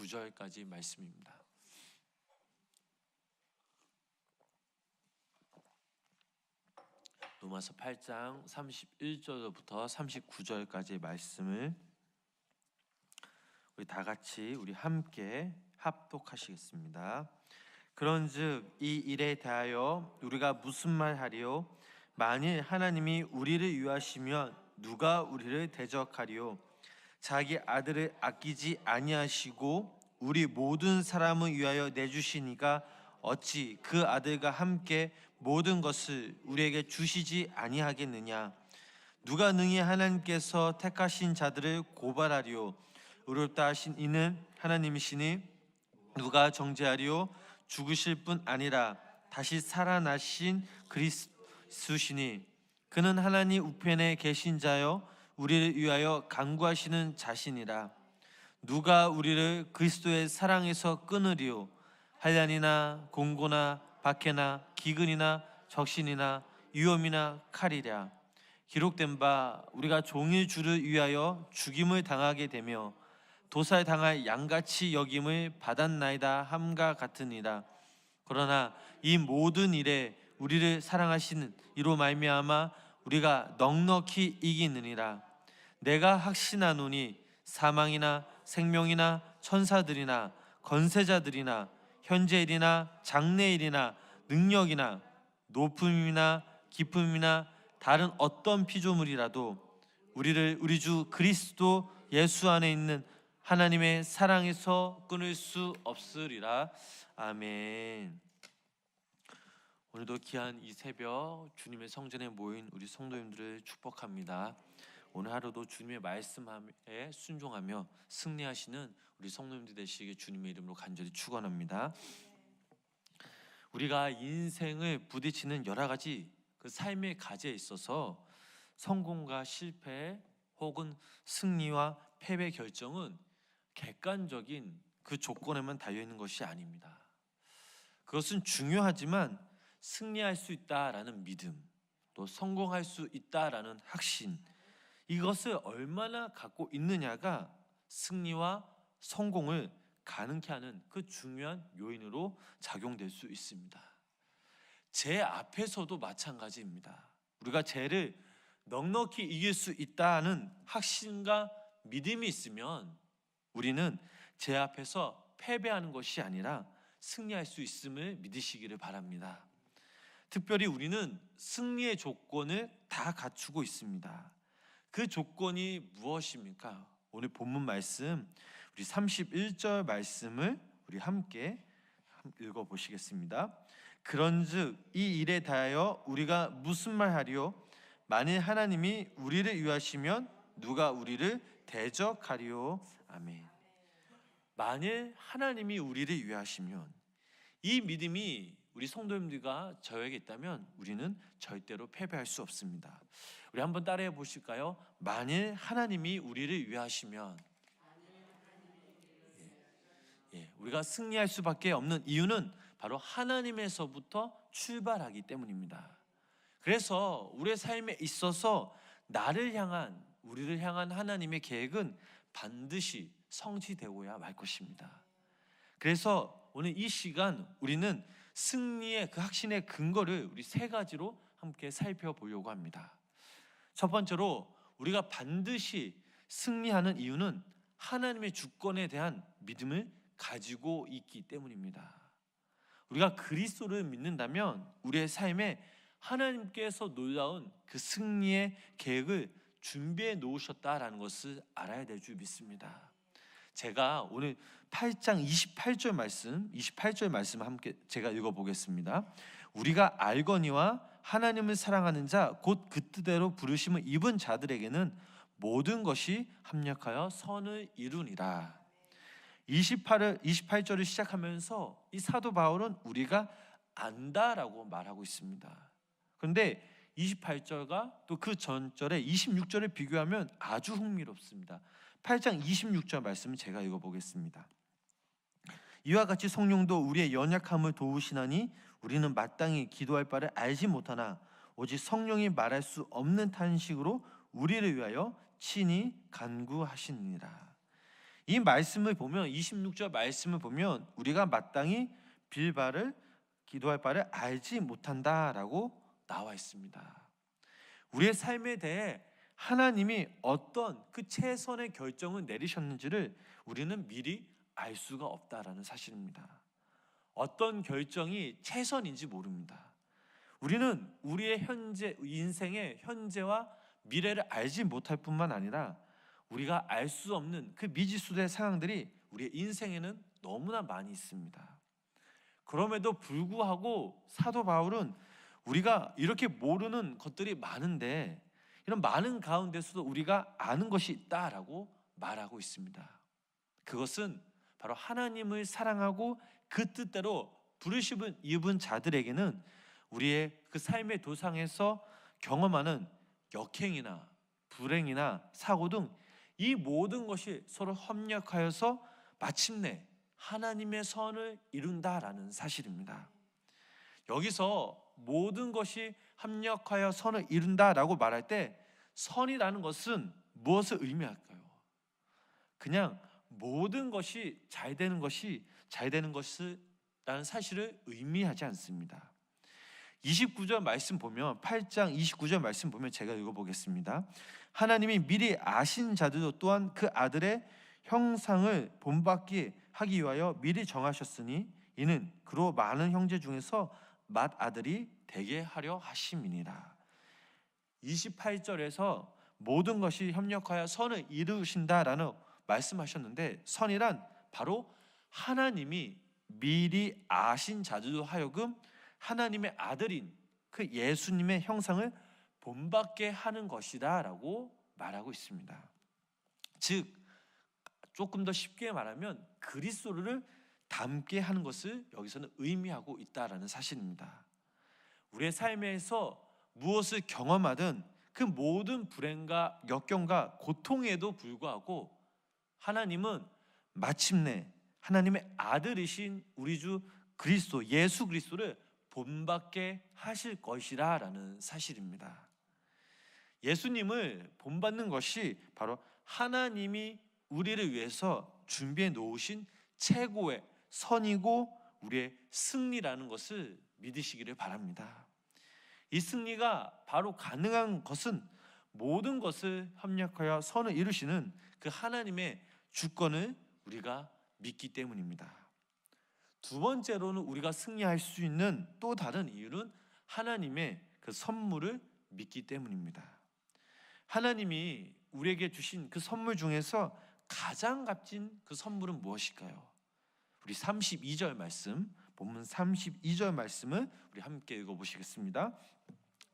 39절까지 말씀입니다. 로마서 8장 31절부터 39절까지의 말씀을 우리 함께 합독하시겠습니다. 그런즉 이 일에 대하여 우리가 무슨 말하리요? 만일 하나님이 우리를 위하시면 누가 우리를 대적하리요? 자기 아들을 아끼지 아니하시고 우리 모든 사람을 위하여 내주시니가 어찌 그 아들과 함께 모든 것을 우리에게 주시지 아니하겠느냐? 누가 능히 하나님께서 택하신 자들을 고발하리요? 의롭다 하신 이는 하나님이시니 누가 정죄하리요? 죽으실 뿐 아니라 다시 살아나신 그리스도시니 그는 하나님 우편에 계신 자여 우리를 위하여 간구하시는 자신이라. 누가 우리를 그리스도의 사랑에서 끊으리요? 환난이나 공고나 박해나 기근이나 적신이나 위험이나 칼이랴. 기록된 바 우리가 종일 주를 위하여 죽임을 당하게 되며 도살당할 양같이 여김을 받았나이다 함과 같으니라. 그러나 이 모든 일에 우리를 사랑하시는 이로 말미암아 우리가 넉넉히 이기느니라. 내가 확신하노니 사망이나 생명이나 천사들이나 건세자들이나 현재일이나 장래일이나 능력이나 높음이나 깊음이나 다른 어떤 피조물이라도 우리를 우리 주 그리스도 예수 안에 있는 하나님의 사랑에서 끊을 수 없으리라. 아멘. 오늘도 귀한 이 새벽 주님의 성전에 모인 우리 성도님들을 축복합니다. 오늘 하루도 주님의 말씀에 순종하며 승리하시는 우리 성도님들 되시길 주님의 이름으로 간절히 축원합니다. 우리가 인생을 부딪히는 여러 가지 그 삶의 과제에 있어서 성공과 실패 혹은 승리와 패배 결정은 객관적인 그 조건에만 달려 있는 것이 아닙니다. 그것은 중요하지만 승리할 수 있다라는 믿음, 또 성공할 수 있다라는 확신, 이것을 얼마나 갖고 있느냐가 승리와 성공을 가능케 하는 그 중요한 요인으로 작용될 수 있습니다. 제 앞에서도 마찬가지입니다. 우리가 죄를 넉넉히 이길 수 있다는 확신과 믿음이 있으면 우리는 제 앞에서 패배하는 것이 아니라 승리할 수 있음을 믿으시기를 바랍니다. 특별히 우리는 승리의 조건을 다 갖추고 있습니다. 그 조건이 무엇입니까? 오늘 본문 말씀 우리 31절 말씀을 우리 함께 읽어보시겠습니다. 그런즉 이 일에 대하여 우리가 무슨 말하리요? 만일 하나님이 우리를 위하시면 누가 우리를 대적하리요? 아멘. 만일 하나님이 우리를 위하시면, 이 믿음이 우리 성도님들과 저에게 있다면 우리는 절대로 패배할 수 없습니다. 우리 한번 따라해 보실까요? 만일 하나님이 우리를 위하시면. 우리가 승리할 수밖에 없는 이유는 바로 하나님에서부터 출발하기 때문입니다. 그래서 우리의 삶에 있어서 우리를 향한 하나님의 계획은 반드시 성취되고야 말 것입니다. 그래서 오늘 이 시간 우리는 승리의 그 확신의 근거를 우리 세 가지로 함께 살펴보려고 합니다. 첫 번째로 우리가 반드시 승리하는 이유는 하나님의 주권에 대한 믿음을 가지고 있기 때문입니다. 우리가 그리스도를 믿는다면 우리의 삶에 하나님께서 놀라운 그 승리의 계획을 준비해 놓으셨다라는 것을 알아야 될 줄 믿습니다. 제가 오늘 8장 28절 말씀 함께 제가 읽어보겠습니다. 우리가 알거니와 하나님을 사랑하는 자 곧 그 뜻대로 부르심을 입은 자들에게는 모든 것이 합력하여 선을 이루니라. 28절을 시작하면서 이 사도 바울은 우리가 안다라고 말하고 있습니다. 그런데 28절과 또 그 전절에 26절을 비교하면 아주 흥미롭습니다. 8장 26절 말씀을 제가 읽어보겠습니다. 이와 같이 성령도 우리의 연약함을 도우시나니 우리는 마땅히 기도할 바를 알지 못하나 오직 성령이 말할 수 없는 탄식으로 우리를 위하여 친히 간구하시니라. 이 말씀을 보면 26절 말씀을 보면 우리가 마땅히 빌 바를 기도할 바를 알지 못한다라고 나와 있습니다. 우리의 삶에 대해 하나님이 어떤 그 최선의 결정을 내리셨는지를 우리는 미리 알 수가 없다라는 사실입니다. 어떤 결정이 최선인지 모릅니다. 우리는 우리의 현재 인생의 현재와 미래를 알지 못할 뿐만 아니라 우리가 알 수 없는 그 미지수의 상황들이 우리의 인생에는 너무나 많이 있습니다. 그럼에도 불구하고 사도 바울은 우리가 이렇게 모르는 것들이 많은데 이런 많은 가운데서도 우리가 아는 것이 있다라고 말하고 있습니다. 그것은 바로 하나님을 사랑하고 그 뜻대로 부르심을 입은 자들에게는 우리의 그 삶의 도상에서 경험하는 역행이나 불행이나 사고 등 이 모든 것이 서로 협력하여서 마침내 하나님의 선을 이룬다라는 사실입니다. 여기서 모든 것이 합력하여 선을 이룬다라고 말할 때 선이라는 것은 무엇을 의미할까요? 그냥 모든 것이 잘 되는 것이라는 사실을 의미하지 않습니다. 29절 말씀 보면 8장 29절 말씀 보면 제가 읽어보겠습니다. 하나님이 미리 아신 자들도 또한 그 아들의 형상을 본받게 하기 위하여 미리 정하셨으니 이는 그로 많은 형제 중에서 맏아들이 되게 하려 하심이니라. 28절에서 모든 것이 협력하여 선을 이루신다라는 말씀하셨는데 선이란 바로 하나님이 미리 아신 자들도 하여금 하나님의 아들인 그 예수님의 형상을 본받게 하는 것이다 라고 말하고 있습니다. 즉 조금 더 쉽게 말하면 그리스도를 닮게 하는 것을 여기서는 의미하고 있다라는 사실입니다. 우리의 삶에서 무엇을 경험하든 그 모든 불행과 역경과 고통에도 불구하고 하나님은 마침내 하나님의 아들이신 우리 주 그리스도 예수 그리스도를 본받게 하실 것이라는 사실입니다. 예수님을 본받는 것이 바로 하나님이 우리를 위해서 준비해 놓으신 최고의 선이고 우리의 승리라는 것을 믿으시기를 바랍니다. 이 승리가 바로 가능한 것은 모든 것을 협력하여 선을 이루시는 그 하나님의 주권을 우리가 믿기 때문입니다. 두 번째로는 우리가 승리할 수 있는 또 다른 이유는 하나님의 그 선물을 믿기 때문입니다. 하나님이 우리에게 주신 그 선물 중에서 가장 값진 그 선물은 무엇일까요? 우리 32절 말씀, 본문 32절 말씀을 우리 함께 읽어보시겠습니다.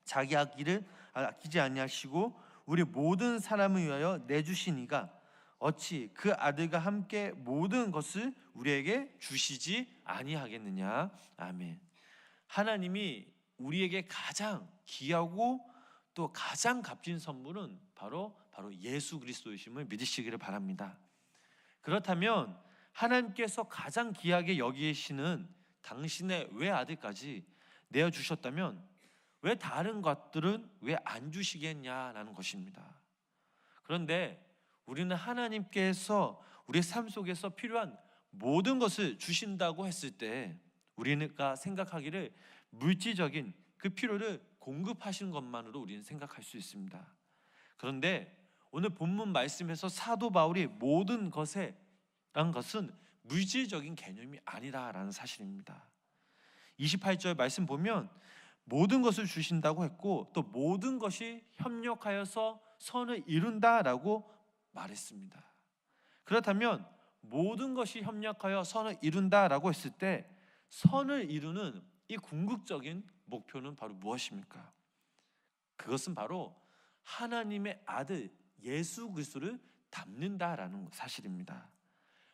자기 아기를 아끼지 아니하시고 우리 모든 사람을 위하여 내주신 이가 어찌 그 아들과 함께 모든 것을 우리에게 주시지 아니하겠느냐. 아멘. 하나님이 우리에게 가장 귀하고 또 가장 값진 선물은 바로 예수 그리스도이심을 믿으시기를 바랍니다. 그렇다면 하나님께서 가장 귀하게 여기시는 당신의 외아들까지 내어주셨다면 왜 다른 것들은 왜 안 주시겠냐라는 것입니다. 그런데 우리는 하나님께서 우리의 삶 속에서 필요한 모든 것을 주신다고 했을 때 우리가 생각하기를 물질적인 그 필요를 공급하시는 것만으로 우리는 생각할 수 있습니다. 그런데 오늘 본문 말씀에서 사도 바울이 모든 것에 라는 것은 물질적인 개념이 아니라는 사실입니다. 28절 말씀 보면 모든 것을 주신다고 했고 또 모든 것이 협력하여서 선을 이룬다라고 말했습니다. 그렇다면 모든 것이 협력하여 선을 이룬다라고 했을 때 선을 이루는 이 궁극적인 목표는 바로 무엇입니까? 그것은 바로 하나님의 아들 예수 그리스도를 닮는다라는 사실입니다.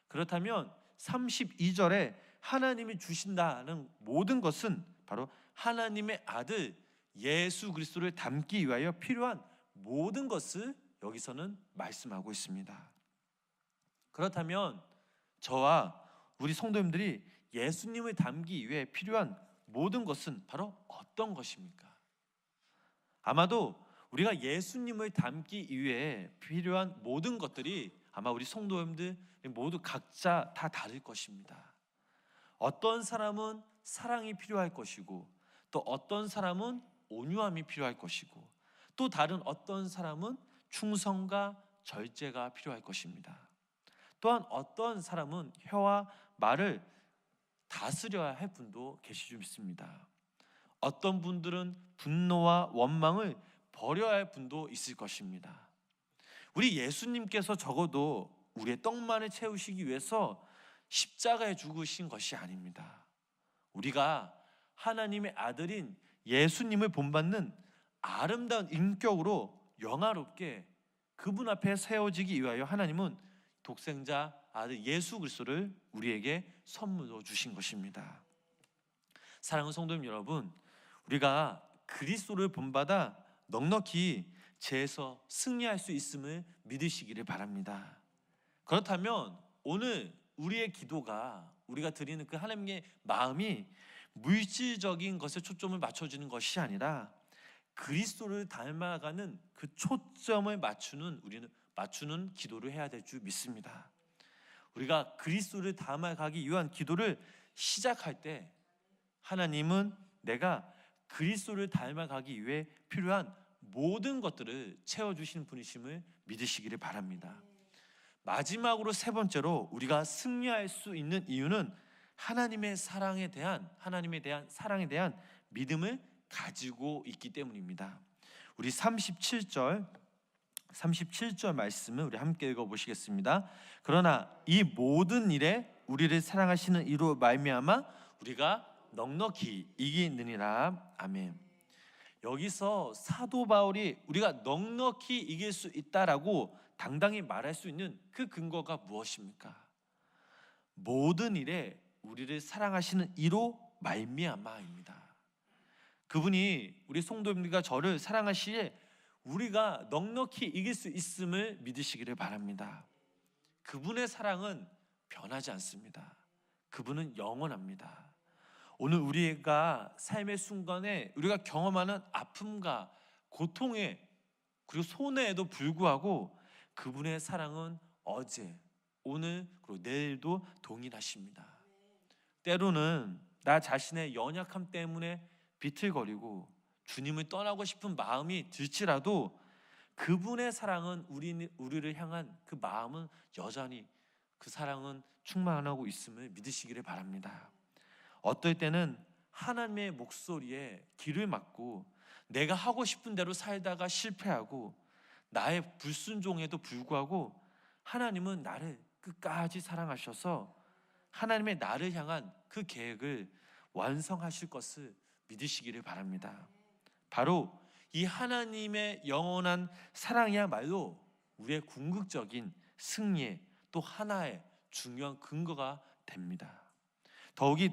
그렇다면 32절에 하나님이 주신다는 모든 것은 바로 하나님의 아들 예수 그리스도를 닮기 위하여 필요한 모든 것을 여기서는 말씀하고 있습니다. 그렇다면 저와 우리 성도님들이 예수님을 닮기 위해 필요한 모든 것은 바로 어떤 것입니까? 아마도 우리가 예수님을 닮기 위해 필요한 모든 것들이 아마 우리 성도님들 모두 각자 다 다를 것입니다. 어떤 사람은 사랑이 필요할 것이고, 또 어떤 사람은 온유함이 필요할 것이고, 또 다른 어떤 사람은 충성과 절제가 필요할 것입니다. 또한 어떤 사람은 혀와 말을 다스려야 할 분도 계시지 믿습니다. 어떤 분들은 분노와 원망을 버려야 할 분도 있을 것입니다. 우리 예수님께서 적어도 우리의 떡만을 채우시기 위해서 십자가에 죽으신 것이 아닙니다. 우리가 하나님의 아들인 예수님을 본받는 아름다운 인격으로 영화롭게 그분 앞에 세워지기 위하여 하나님은 독생자 아들 예수 그리스도를 우리에게 선물로 주신 것입니다. 사랑하는 성도님 여러분, 우리가 그리스도를 본받아 넉넉히 죄에서 승리할 수 있음을 믿으시기를 바랍니다. 그렇다면 오늘 우리의 기도가, 우리가 드리는 그 하나님의 마음이 물질적인 것에 초점을 맞춰주는 것이 아니라 그리스도를 닮아가는 그 초점을 맞추는 기도를 해야 될 줄 믿습니다. 우리가 그리스도를 닮아가기 위한 기도를 시작할 때 하나님은 내가 그리스도를 닮아가기 위해 필요한 모든 것들을 채워주시는 분이심을 믿으시기를 바랍니다. 마지막으로 세 번째로 우리가 승리할 수 있는 이유는 하나님의 사랑에 대한 사랑에 대한 믿음을 가지고 있기 때문입니다. 우리 37절 말씀을 우리 함께 읽어보시겠습니다. 그러나 이 모든 일에 우리를 사랑하시는 이로 말미암아 우리가 넉넉히 이기느니라. 아멘. 여기서 사도 바울이 우리가 넉넉히 이길 수 있다라고 당당히 말할 수 있는 그 근거가 무엇입니까? 모든 일에 우리를 사랑하시는 이로 말미암아입니다. 그분이 우리 성도님들과 저를 사랑하시기에 우리가 넉넉히 이길 수 있음을 믿으시기를 바랍니다. 그분의 사랑은 변하지 않습니다. 그분은 영원합니다. 오늘 우리가 삶의 순간에 우리가 경험하는 아픔과 고통에 그리고 손해에도 불구하고 그분의 사랑은 어제, 오늘 그리고 내일도 동일하십니다. 때로는 나 자신의 연약함 때문에 비틀거리고 주님을 떠나고 싶은 마음이 들지라도 그분의 사랑은 우리를 향한 그 마음은 여전히 그 사랑은 충만하고 있음을 믿으시기를 바랍니다. 어떨 때는 하나님의 목소리에 귀를 막고 내가 하고 싶은 대로 살다가 실패하고 나의 불순종에도 불구하고 하나님은 나를 끝까지 사랑하셔서 하나님의 나를 향한 그 계획을 완성하실 것을 믿으시기를 바랍니다. 바로 이 하나님의 영원한 사랑이야말로 우리의 궁극적인 승리의 또 하나의 중요한 근거가 됩니다. 더욱이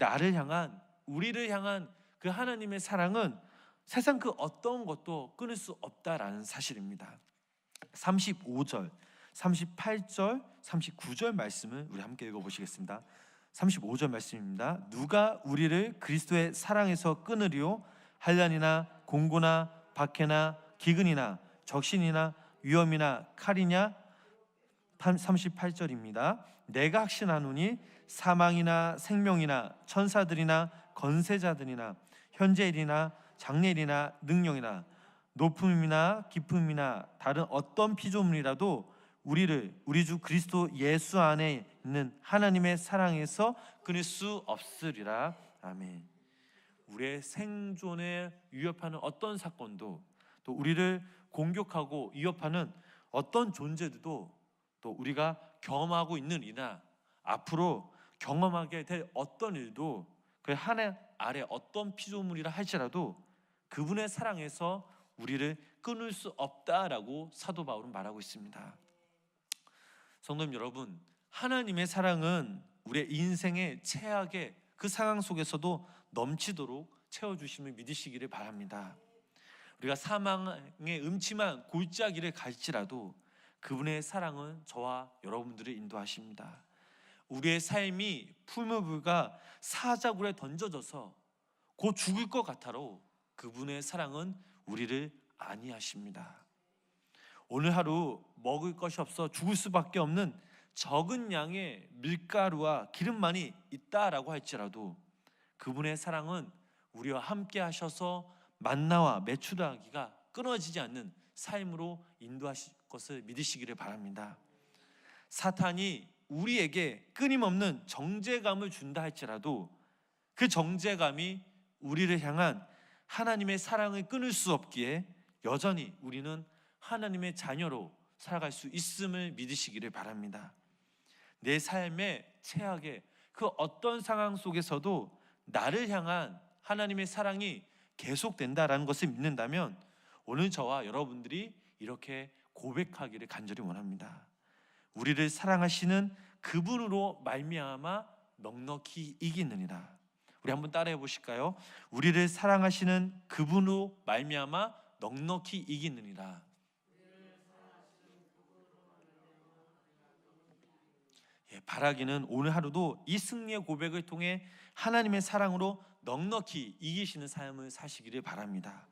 우리를 향한 그 하나님의 사랑은 세상 그 어떤 것도 끊을 수 없다라는 사실입니다. 35절, 38절, 39절 말씀을 우리 함께 읽어보시겠습니다. 35절 말씀입니다. 누가 우리를 그리스도의 사랑에서 끊으리요? 환난이나 공고나 박해나 기근이나 적신이나 위험이나 칼이냐? 38절입니다. 내가 확신하노니 사망이나 생명이나 천사들이나 건세자들이나 현재일이나 장래일이나 능력이나 높음이나 깊음이나 다른 어떤 피조물이라도 우리 주 그리스도 예수 안에 있는 하나님의 사랑에서 끊을 수 없으리라. 아멘. 우리의 생존에 위협하는 어떤 사건도, 또 우리를 공격하고 위협하는 어떤 존재들도, 또 우리가 경험하고 있는 일이나 앞으로 경험하게 될 어떤 일도 그 하늘 아래 어떤 피조물이라 할지라도 그분의 사랑에서 우리를 끊을 수 없다라고 사도 바울은 말하고 있습니다. 성도님 여러분, 하나님의 사랑은 우리의 인생의 최악의 그 상황 속에서도 넘치도록 채워주심을 믿으시기를 바랍니다. 우리가 사망의 음침한 골짜기를 갈지라도 그분의 사랑은 저와 여러분들을 인도하십니다. 우리의 삶이 풀무불과 사자굴에 던져져서 곧 죽을 것 같아도 그분의 사랑은 우리를 안위하십니다. 오늘 하루 먹을 것이 없어 죽을 수밖에 없는 적은 양의 밀가루와 기름만이 있다라고 할지라도 그분의 사랑은 우리와 함께 하셔서 만나와 메추라기가 끊어지지 않는 삶으로 인도하실 것을 믿으시기를 바랍니다. 사탄이 우리에게 끊임없는 정죄감을 준다 할지라도 그 정죄감이 우리를 향한 하나님의 사랑을 끊을 수 없기에 여전히 우리는 하나님의 자녀로 살아갈 수 있음을 믿으시기를 바랍니다. 내 삶의 최악의 그 어떤 상황 속에서도 나를 향한 하나님의 사랑이 계속된다라는 것을 믿는다면 오늘 저와 여러분들이 이렇게 고백하기를 간절히 원합니다. 우리를 사랑하시는 그분으로 말미암아 넉넉히 이기느니라. 우리 한번 따라해 보실까요? 우리를 사랑하시는 그분으로 말미암아 넉넉히 이기느니라. 바라기는 오늘 하루도 이 승리의 고백을 통해 하나님의 사랑으로 넉넉히 이기시는 삶을 사시기를 바랍니다.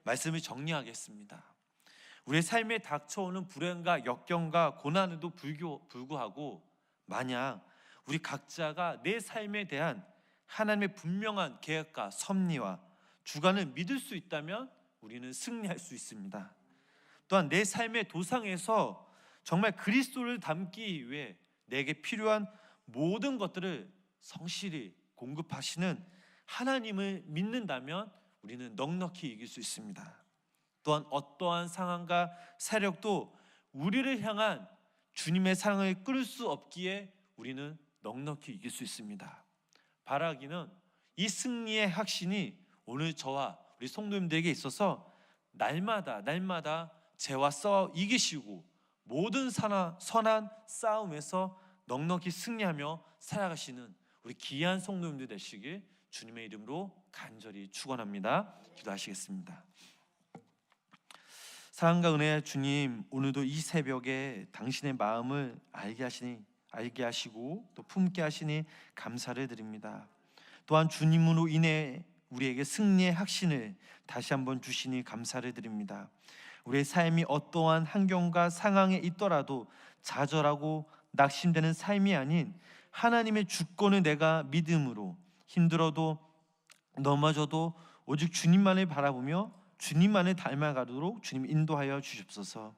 말씀을 정리하겠습니다. 우리의 삶에 닥쳐오는 불행과 역경과 고난에도 불구하고 만약 우리 각자가 내 삶에 대한 하나님의 분명한 계획과 섭리와 주관을 믿을 수 있다면 우리는 승리할 수 있습니다. 또한 내 삶의 도상에서 정말 그리스도를 담기 위해 내게 필요한 모든 것들을 성실히 공급하시는 하나님을 믿는다면 우리는 넉넉히 이길 수 있습니다. 또한 어떠한 상황과 세력도 우리를 향한 주님의 사랑을 끊을 수 없기에 우리는 넉넉히 이길 수 있습니다. 바라기는 이 승리의 확신이 오늘 저와 우리 성도님들에게 있어서 날마다 죄와 싸워 이기시고 모든 선한 싸움에서 넉넉히 승리하며 살아가시는 우리 귀한 성도님들 되시길 주님의 이름으로 간절히 축원합니다. 기도하시겠습니다. 사랑과 은혜의 주님, 오늘도 이 새벽에 당신의 마음을 알게 하시고 또 품게 하시니 감사를 드립니다. 또한 주님으로 인해 우리에게 승리의 확신을 다시 한번 주시니 감사를 드립니다. 우리의 삶이 어떠한 환경과 상황에 있더라도 좌절하고 낙심되는 삶이 아닌 하나님의 주권을 내가 믿음으로 힘들어도 넘어져도 오직 주님만을 바라보며 주님만을 닮아가도록 주님 인도하여 주십소서.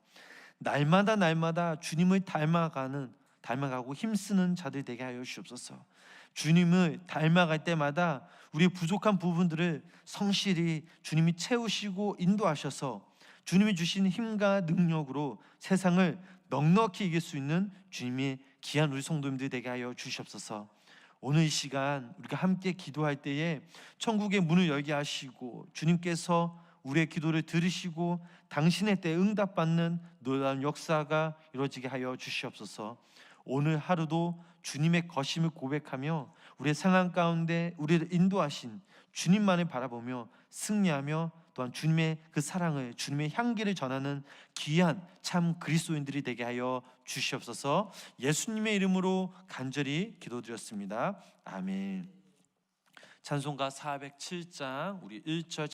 날마다 주님을 닮아가고 힘쓰는 자들 되게 하여 주옵소서. 주님을 닮아갈 때마다 우리의 부족한 부분들을 성실히 주님이 채우시고 인도하셔서 주님이 주신 힘과 능력으로 세상을 넉넉히 이길 수 있는 주님의 귀한 우리 성도님들 되게 하여 주시옵소서. 오늘 이 시간 우리가 함께 기도할 때에 천국의 문을 열게 하시고 주님께서 우리의 기도를 들으시고 당신의 때에 응답받는 놀라운 역사가 이루어지게 하여 주시옵소서. 오늘 하루도 주님의 거심을 고백하며 우리의 상황 가운데 우리를 인도하신 주님만을 바라보며 승리하며 또한 주님의 그 사랑을, 주님의 향기를 전하는 귀한 참 그리스도인들이 되게 하여 주시옵소서. 예수님의 이름으로 간절히 기도드렸습니다. 아멘. 찬송가 407장 우리 1절